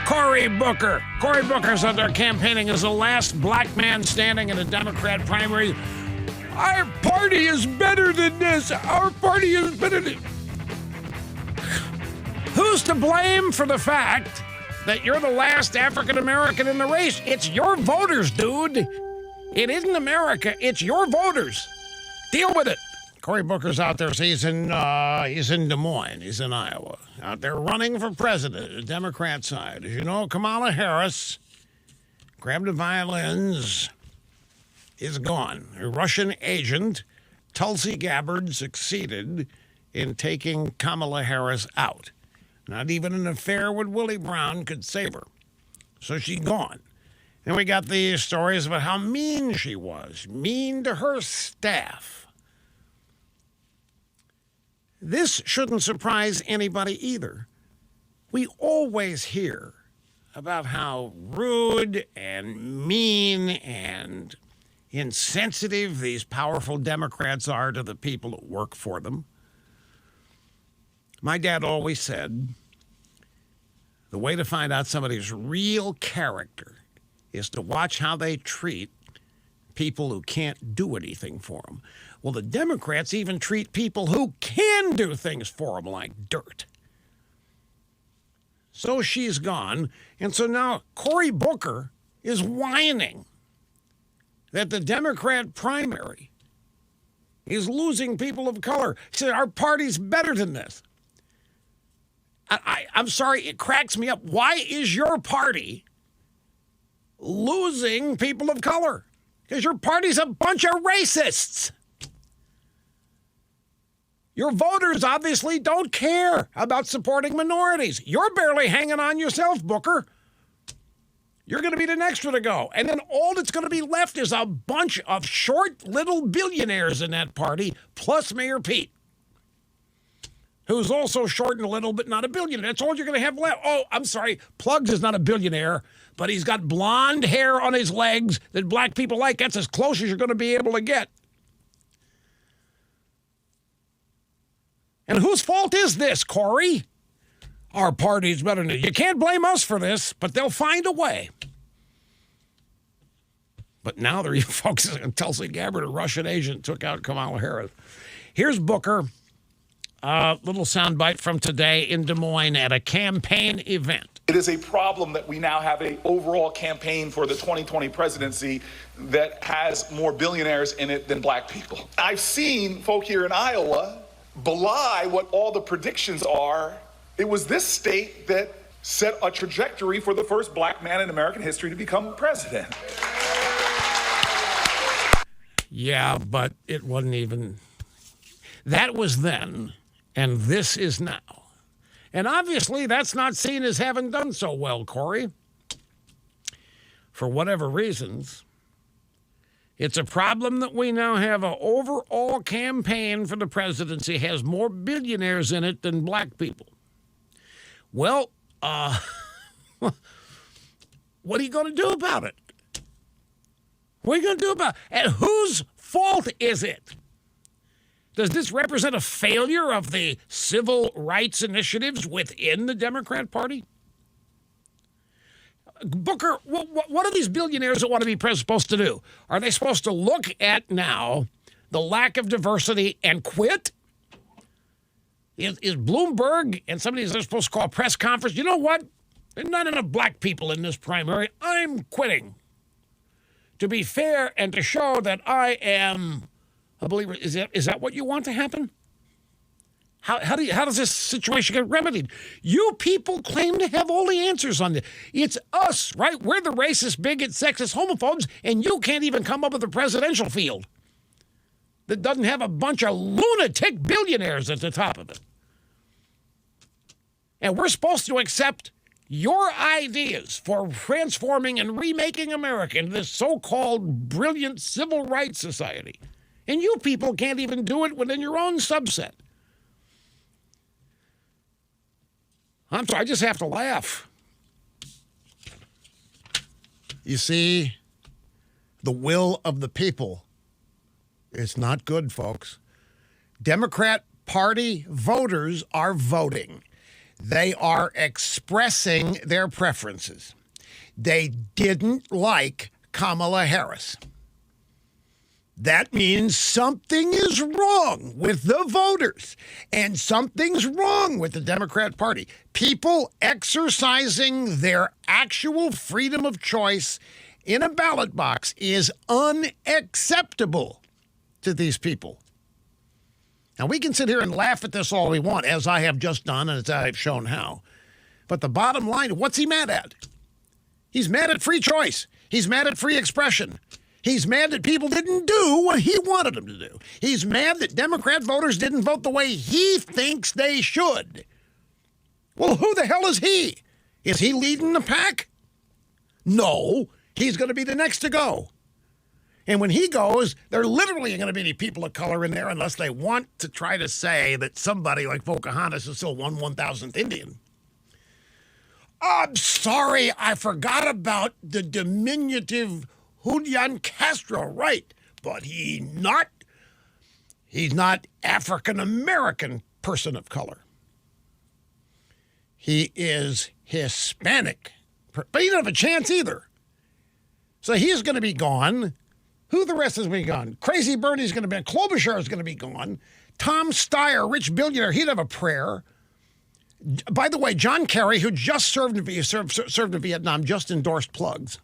Cory Booker. Cory Booker's out there campaigning as the last black man standing in a Democrat primary. Our party is better than this. Our party is better than... Who's to blame for the fact that you're the last African American in the race? It's your voters, dude. It isn't America. It's your voters. Deal with it. Cory Booker's out there. So he's in Des Moines. He's in Iowa. Out there running for president, the Democrat side. As you know, Kamala Harris grabbed the violins, is gone. A Russian agent, Tulsi Gabbard, succeeded in taking Kamala Harris out. Not even an affair with Willie Brown could save her. So she's gone. Then we got the stories about how mean she was, mean to her staff. This shouldn't surprise anybody either. We always hear about how rude and mean and insensitive these powerful Democrats are to the people that work for them. My dad always said the way to find out somebody's real character is to watch how they treat people who can't do anything for them. Well, the Democrats even treat people who can do things for them like dirt. So she's gone, and so now Cory Booker is whining that the Democrat primary is losing people of color. He said, our party's better than this. I'm sorry, it cracks me up. Why is your party losing people of color? Because your party's a bunch of racists. Your voters obviously don't care about supporting minorities. You're barely hanging on yourself, Booker. You're going to be the next one to go. And then all that's going to be left is a bunch of short little billionaires in that party, plus Mayor Pete, who's also short and little, but not a billionaire. That's all you're going to have left. Oh, I'm sorry. Plugs is not a billionaire, but he's got blonde hair on his legs that black people like. That's as close as you're going to be able to get. And whose fault is this, Cory? Our party's better than you. You can't blame us for this, but they'll find a way. But now they're focusing on Tulsi Gabbard, a Russian agent, took out Kamala Harris. Here's Booker. Little soundbite from today in Des Moines at a campaign event. It is a problem that we now have an overall campaign for the 2020 presidency that has more billionaires in it than black people. I've seen folk here in Iowa belie what all the predictions are. It was this state that set a trajectory for the first black man in American history to become president. Yeah, but it wasn't even... That was then, and this is now. And obviously that's not seen as having done so well, Cory. For whatever reasons. It's a problem that we now have an overall campaign for the presidency has more billionaires in it than black people. Well, what are you going to do about it? What are you going to do about it? And whose fault is it? Does this represent a failure of the civil rights initiatives within the Democrat Party? Booker, what are these billionaires that want to be supposed to do? Are they supposed to look at now the lack of diversity and quit? Is Bloomberg and somebody they're supposed to call a press conference? You know what? There's not enough black people in this primary. I'm quitting. To be fair and to show that I am a believer. Is that what you want to happen? How does this situation get remedied? You people claim to have all the answers on this. It's us, right? We're the racist, bigots, sexist, homophobes, and you can't even come up with a presidential field that doesn't have a bunch of lunatic billionaires at the top of it. And we're supposed to accept your ideas for transforming and remaking America into this so-called brilliant civil rights society. And you people can't even do it within your own subset. I'm sorry, I just have to laugh. You see, the will of the people is not good, folks. Democrat Party voters are voting. They are expressing their preferences. They didn't like Kamala Harris. That means something is wrong with the voters, and something's wrong with the Democrat Party. People exercising their actual freedom of choice in a ballot box is unacceptable to these people. Now, we can sit here and laugh at this all we want, as I have just done, and as I've shown how. But the bottom line, what's he mad at? He's mad at free choice. He's mad at free expression. He's mad that people didn't do what he wanted them to do. He's mad that Democrat voters didn't vote the way he thinks they should. Well, who the hell is he? Is he leading the pack? No, he's going to be the next to go. And when he goes, there literally ain't going to be any people of color in there unless they want to try to say that somebody like Fauxcahontas is still 1/1000th Indian. I'm sorry, I forgot about the diminutive Julian Castro, right? But he's not African-American person of color. He is Hispanic, but he doesn't have a chance either. So he's going to be gone. Who the rest is going to be gone? Crazy Bernie's going to be gone. Klobuchar is going to be gone. Tom Steyer, rich billionaire, he'd have a prayer. By the way, John Kerry, who just served in Vietnam, just endorsed Plugs.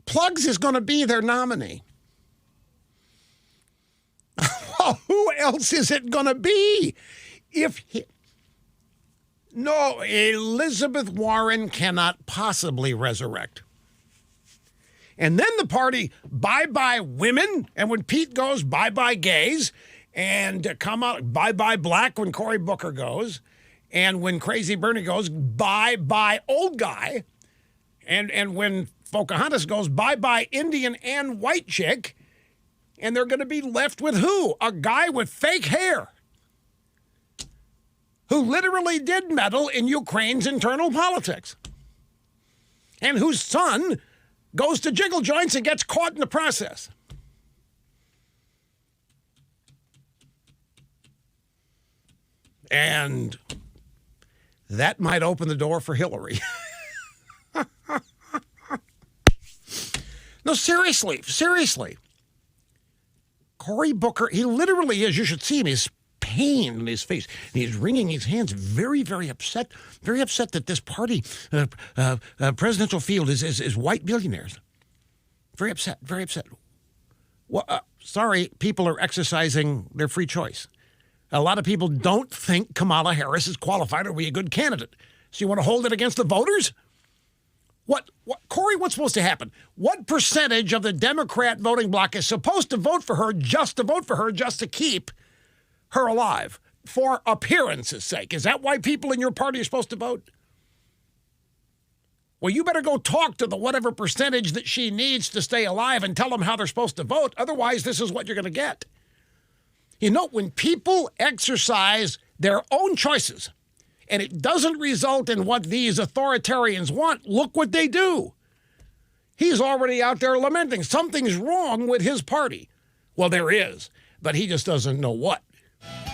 Plugs is going to be their nominee. Well, who else is it going to be? No, Elizabeth Warren cannot possibly resurrect. And then the party, bye-bye women, and when Pete goes, bye-bye gays, and come out, bye-bye black when Cory Booker goes, and when Crazy Bernie goes, bye-bye old guy, and when Fauxcahontas goes, bye-bye Indian and white chick, and they're going to be left with who? A guy with fake hair who literally did meddle in Ukraine's internal politics and whose son goes to jiggle joints and gets caught in the process. And that might open the door for Hillary. No, seriously. Cory Booker, he literally is, you should see him, he's pain in his face. And he's wringing his hands, very, very upset that this party, presidential field is white billionaires. Very upset. Well, sorry, people are exercising their free choice. A lot of people don't think Kamala Harris is qualified or be a good candidate. So you want to hold it against the voters? Cory, what's supposed to happen? What percentage of the Democrat voting bloc is supposed to vote for her just to keep her alive for appearance's sake? Is that why people in your party are supposed to vote? Well, you better go talk to the whatever percentage that she needs to stay alive and tell them how they're supposed to vote. Otherwise, this is what you're going to get. You know, when people exercise their own choices and it doesn't result in what these authoritarians want, look what they do. He's already out there lamenting something's wrong with his party. Well, there is, but he just doesn't know what.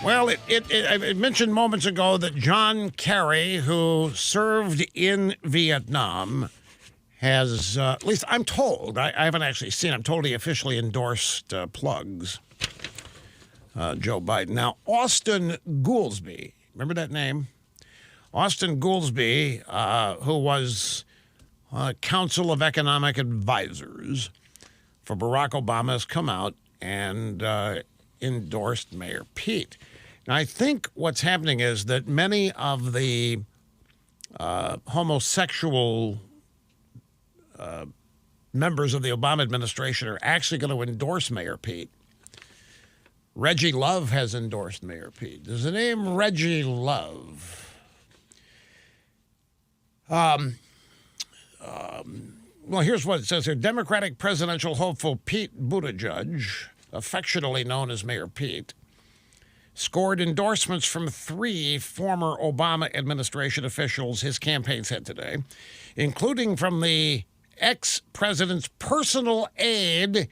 Well, I mentioned moments ago that John Kerry, who served in Vietnam, has, at least I'm told, I haven't actually seen, I'm told he officially endorsed Plugs, Joe Biden. Now, Austin Goolsbee, remember that name? Austin Goolsbee, who was Council of Economic Advisors for Barack Obama, has come out and endorsed Mayor Pete. Now, I think what's happening is that many of the homosexual members of the Obama administration are actually going to endorse Mayor Pete. Reggie Love has endorsed Mayor Pete. There's a name Reggie Love. Well, here's what it says here. Democratic presidential hopeful Pete Buttigieg, affectionately known as Mayor Pete, scored endorsements from 3 former Obama administration officials his campaign said today, including from the ex-president's personal aide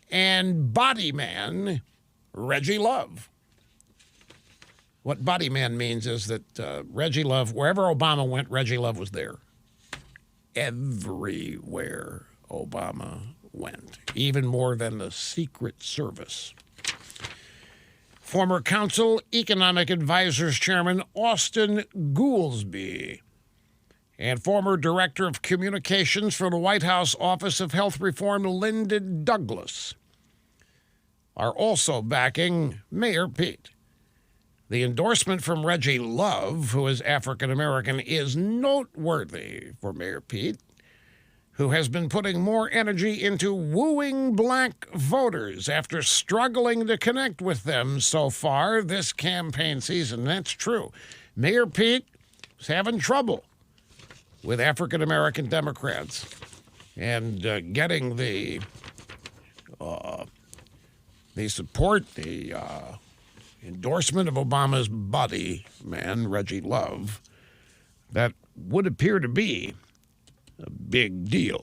and body man, Reggie Love. What Buddy Man means is that Reggie Love, wherever Obama went, Reggie Love was there. Everywhere Obama went, even more than the Secret Service. Former Council Economic Advisors Chairman Austin Goolsbee and former Director of Communications for the White House Office of Health Reform, Linda Douglas, are also backing Mayor Pete. The endorsement from Reggie Love, who is African American, is noteworthy for Mayor Pete, who has been putting more energy into wooing black voters after struggling to connect with them so far this campaign season. That's true. Mayor Pete is having trouble with African American Democrats and getting the support, the endorsement of Obama's buddy man, Reggie Love, that would appear to be a big deal.